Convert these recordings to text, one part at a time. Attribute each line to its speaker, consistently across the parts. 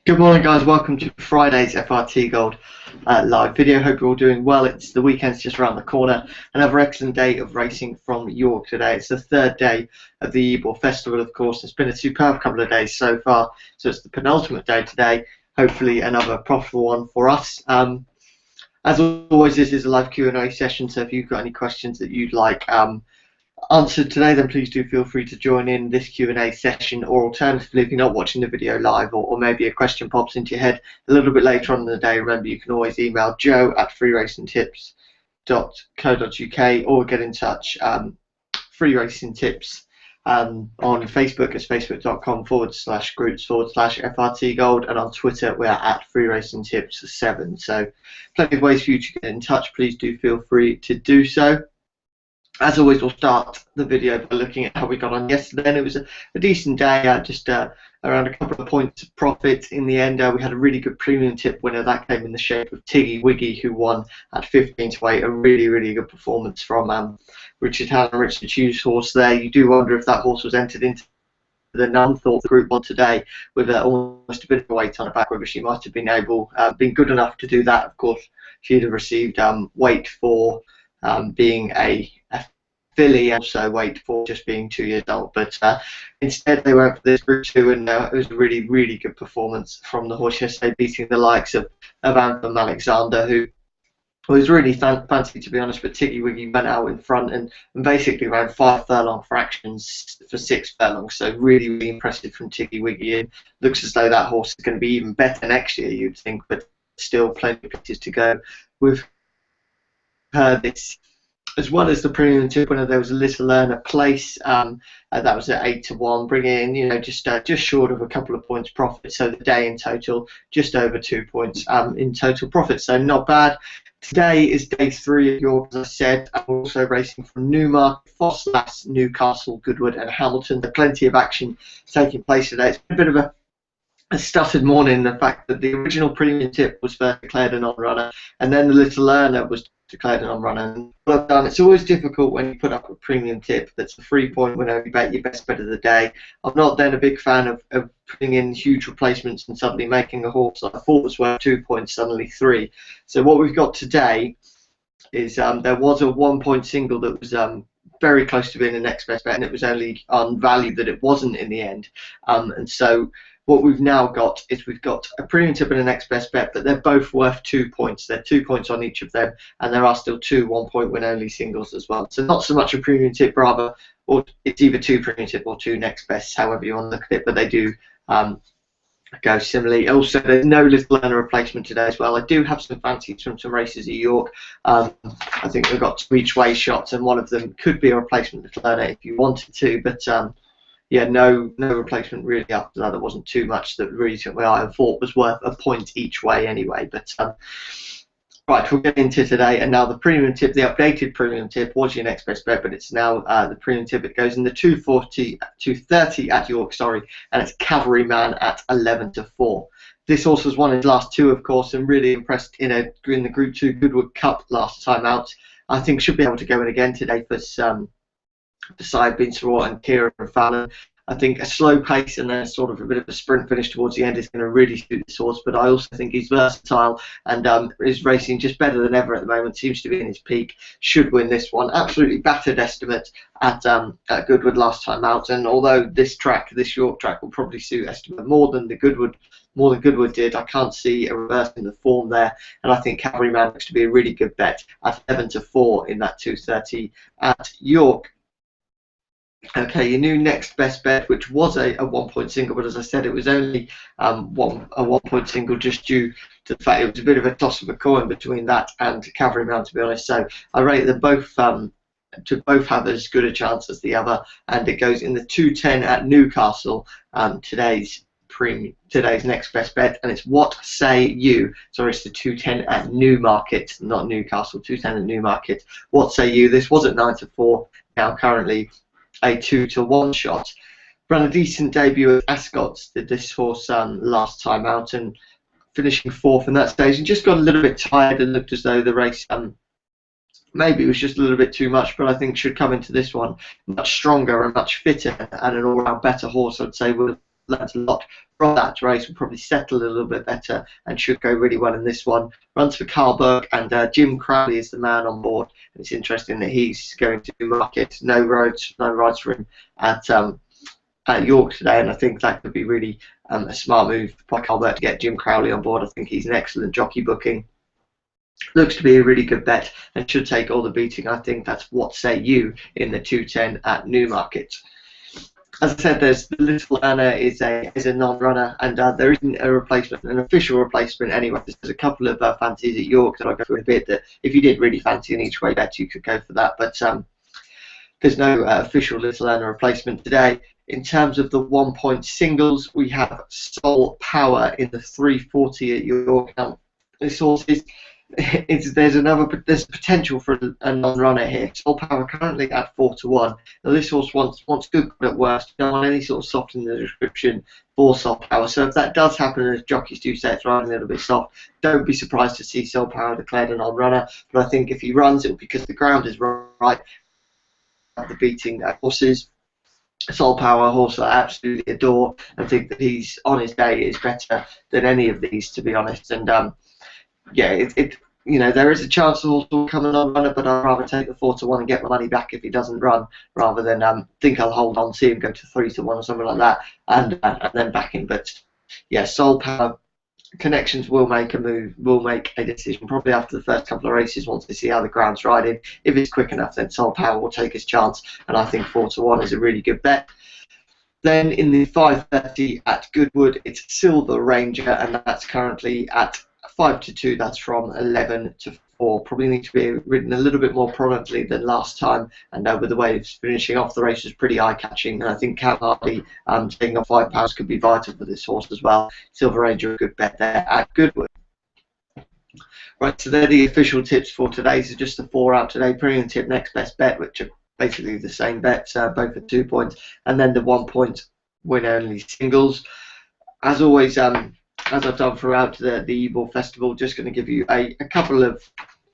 Speaker 1: Good morning, guys. Welcome to Friday's FRT Gold live video. Hope you're all doing well. It's the weekend's just around the corner. Another excellent day of racing from York today. It's the third day of the Ebor Festival, of course. It's been a superb couple of days so far. So it's the penultimate day today. Hopefully another profitable one for us. As always, this is a live Q&A session. So if you've got any questions that you'd like answered today, then please do feel free to join in this Q&A session, or alternatively, if you're not watching the video live, or maybe a question pops into your head a little bit later on in the day, remember you can always email joe@freeracingtips.co.uk or get in touch Free Racing Tips on Facebook as facebook.com/groups/FRT Gold, and on Twitter we're at Free Racing Tips 7. So plenty of ways for you to get in touch. Please do feel free to do so. As always, we'll start the video by looking at how we got on yesterday, and it was a decent day, just around a couple of points of profit in the end. We had a really good premium tip winner. That came in the shape of Tiggy Wiggy, who won at 15-8. A really good performance from Richard Hannah and Richard Hughes' horse there. You do wonder if that horse was entered into the Nunthorpe Group 1 today with almost a bit of a weight on her back, whether she might have been good enough to do that. Of course, she'd have received weight for being a filly, also weight for just being 2 years old, but instead they went for this Group 2, and it was a really good performance from the horse yesterday, beating the likes of Anthem Alexander, who was really fancy, to be honest, but Tiggy Wiggy went out in front and basically ran 5 furlong fractions for 6 furlongs, so really impressive from Tiggy Wiggy, and looks as though that horse is going to be even better next year, you'd think, but still plenty of pieces to go with her this. As well as the premium tip winner, there was a Little Learner Place that was at 8-1, bringing in just short of a couple of points profit. So the day in total, just over 2 points in total profit. So not bad. Today is day 3 of York, as I said. I'm also racing from Newmarket, Fosslas, Newcastle, Goodwood, and Hamilton. There's plenty of action taking place today. It's been a bit of a stuttered morning. The fact that the original premium tip was first declared a non-runner, and then the Little Learner was declared a non-runner. And what I've done, it's always difficult when you put up a premium tip that's the 3-point winner, you bet your best bet of the day. I'm not then a big fan of putting in huge replacements and suddenly making a horse that I thought was worth 2 points suddenly 3. So what we've got today is there was a 1-point single that was very close to being the next best bet, and it was only on value that it wasn't in the end. And so what we've now got is we've got a premium tip and a next best bet, but they're both worth 2 points. They're 2 points on each of them, and there are still 2 1-point win only singles as well. So not so much a premium tip, rather, or it's either 2 premium tip or 2 next bests, however you want to look at it, but they do go similarly. Also, there's no Little Learner replacement today as well. I do have some fancies from some races at York. I think we've got 2 each way shots, and one of them could be a replacement Little Learner if you wanted to, but yeah, no replacement really after that. There wasn't too much that really took my eye. I thought was worth a point each way anyway. But right, we'll get into today. And now the premium tip, the updated premium tip, was your next best bet, but it's now the premium tip. It goes in the 230 at York, sorry, and it's Cavalryman at 11-4. This horse has won his last 2, of course, and really impressed in the Group 2 Goodwood Cup last time out. I think should be able to go in again today for beside Binswaw and Kieran and Fallon. I think a slow pace and then sort of a bit of a sprint finish towards the end is going to really suit this horse, but I also think he's versatile and is racing just better than ever at the moment, seems to be in his peak, should win this one. Absolutely battered estimate at Goodwood last time out, and although this York track will probably suit estimate more than Goodwood did, I can't see a reverse in the form there, and I think Cavalryman looks to be a really good bet at 11-4 in that 230 at York. Okay, your new next best bet, which was a 1-point single, but as I said, it was only a 1-point single just due to the fact it was a bit of a toss of a coin between that and Cavalryman, to be honest. So I rate them both to both have as good a chance as the other, and it goes in the 210 at Newcastle. Today's next best bet, and it's What Say You? Sorry, it's the 210 at Newmarket, not Newcastle. 210 at Newmarket. What Say You? This was at 9-4. Now currently a 2-1 shot. Ran a decent debut at Ascot, did this horse last time out, and finishing 4th in that stage, and just got a little bit tired and looked as though the race maybe it was just a little bit too much, but I think should come into this one much stronger and much fitter, and an all-round better horse, I'd say, with learned a lot from that race, will probably settle a little bit better and should go really well in this one. Runs for Carlberg, and Jim Crowley is the man on board. And it's interesting that he's going to market no rides for him at York today, and I think that could be really a smart move by Carlberg to get Jim Crowley on board. I think he's an excellent jockey booking. Looks to be a really good bet and should take all the beating. I think that's What Say You in the 210 at Newmarket. As I said, there's the Little Anna is a non-runner, and there isn't a replacement, an official replacement anyway. There's a couple of fancies at York that I'll go through in a bit that if you did really fancy an each way bet, you could go for that. But there's no official Little Anna replacement today. In terms of the 1 point singles, we have Soul Power in the 340 at York. Now, this horse is there's potential for a non-runner here. Soul Power currently at 4-1. Now this horse wants good at worst. Don't want any sort of soft in the description for Soul Power. So if that does happen, as jockeys do say it's riding a little bit soft, don't be surprised to see Soul Power declared a non-runner. But I think if he runs, it will be because the ground is right. The beating horses. Soul Power, a horse that I absolutely adore, and think that he's on his day is better than any of these, to be honest. And yeah, you know, there is a chance the horse will come a non-runner, but I'd rather take the 4-1 and get my money back if he doesn't run, rather than think I'll hold on to him, go to 3-1 or something like that, and then back him. But yeah, Soul Power connections will make a move, will make a decision probably after the first couple of races once they see how the ground's riding. If it's quick enough, then Soul Power will take his chance, and I think 4-1 is a really good bet. Then in the 5:30 at Goodwood, it's Silver Ranger, and that's currently at 5-2. That's from 11-4. Probably need to be ridden a little bit more prominently than last time, and with the way it's finishing off the race was pretty eye-catching. And I think Cal Hardy taking off £5 could be vital for this horse as well. Silver Ranger, a good bet there at Goodwood. Right, so they're the official tips for today. So just the 4 out today. Premium tip, next best bet, which are basically the same bets, both at 2 points, and then the 1 point win only singles. As always, as I've done throughout the Ebor Festival, just going to give you a couple of,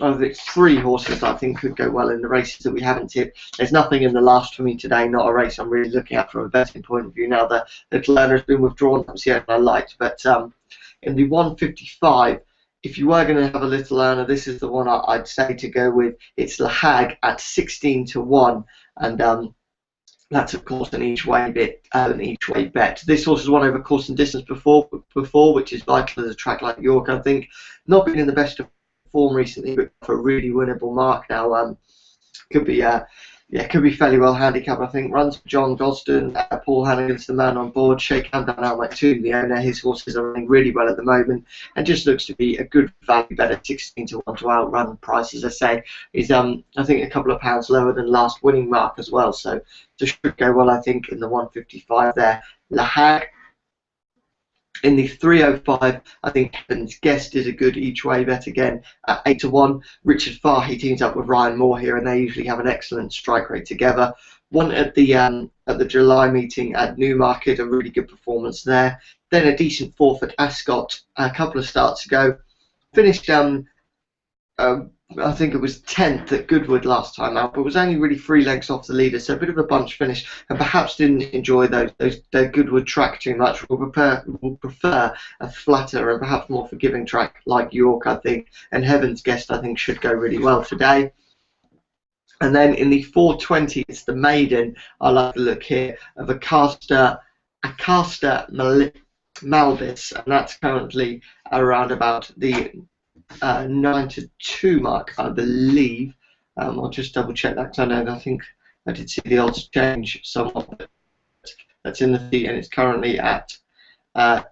Speaker 1: I think 3 horses that I think could go well in the races that we haven't tipped. There's nothing in the last for me today, not a race I'm really looking at from a betting point of view. Now the Little Learner has been withdrawn, that was the one I liked, but in the 155, if you were going to have a Little Learner, this is the one I'd say to go with. It's La Hague at 16-1, and that's of course an each way bet. This horse has won over course and distance before, which is vital at a track like York. I think not been in the best of form recently, but for a really winnable mark now. Could be could be fairly well handicapped. I think runs for John Gosden, Paul Hannigan's the man on board. Sheikh Hamdan Al Maktoum, the owner. His horses are running really well at the moment, and just looks to be a good value bet at 16-1 to outrun price. As I say, is I think a couple of pounds lower than last winning mark as well. So this should go well, I think, in the 155 there. La Hague. In the 305, I think Heaven's Guest is a good each way bet again at 8-1. Richard Fahey teams up with Ryan Moore here, and they usually have an excellent strike rate together. One at the July meeting at Newmarket, a really good performance there. Then a decent 4th at Ascot a couple of starts ago. Finished I think it was 10th at Goodwood last time out, but was only really 3 lengths off the leader, so a bit of a bunch finish, and perhaps didn't enjoy their Goodwood track too much. Will prefer a flatter and perhaps more forgiving track like York, I think, and Heaven's Guest, I think, should go really well today. And then in the 420, it's the maiden. I like the look here of Acasta Malvis, and that's currently around about the 9-2 mark, I believe. I'll just double check that, because I think I did see the odds change somewhat. But that's in the feet, and it's currently at 9-2.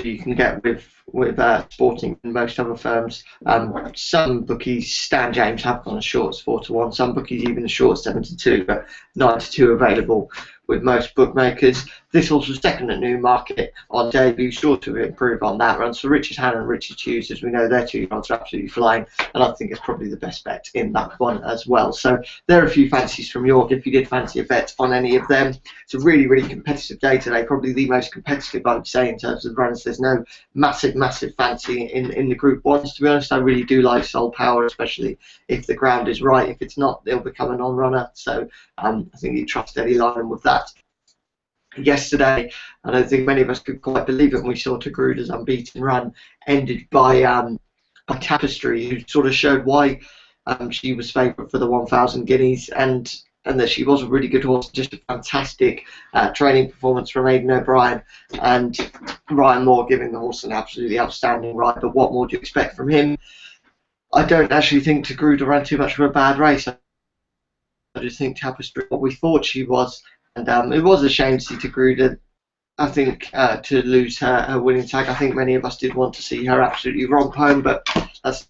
Speaker 1: You can get with Sporting and most other firms. Some bookies, Stan James, have gone as short as 4-1. Some bookies even as short as 7-2, but 9-2 available with most bookmakers. This horse was second at Newmarket on debut, sure to improve on that. Runs for Richard Hannon and Richard Hughes. As we know, their 2 runs are absolutely flying, and I think it's probably the best bet in that one as well. So there are a few fancies from York. If you did fancy a bet on any of them, it's a really, really competitive day today. Probably the most competitive, I would say, in terms of runs. There's no massive fancy in the Group 1s. To be honest, I really do like Soul Power, especially if the ground is right. If it's not, they'll become a non-runner. So I think you trust Eddie Lyon with that. yesterday. I don't think many of us could quite believe it when we saw Tagruda's unbeaten run ended by Tapestry, who sort of showed why she was favourite for the 1,000 guineas, and that she was a really good horse. Just a fantastic training performance from Aidan O'Brien, and Ryan Moore giving the horse an absolutely outstanding ride. But what more do you expect from him? I don't actually think Tagruda ran too much of a bad race. I just think Tapestry, what we thought she was, and it was a shame to see Tagruda, I think, to lose her winning tag. I think many of us did want to see her absolutely romp home, but that's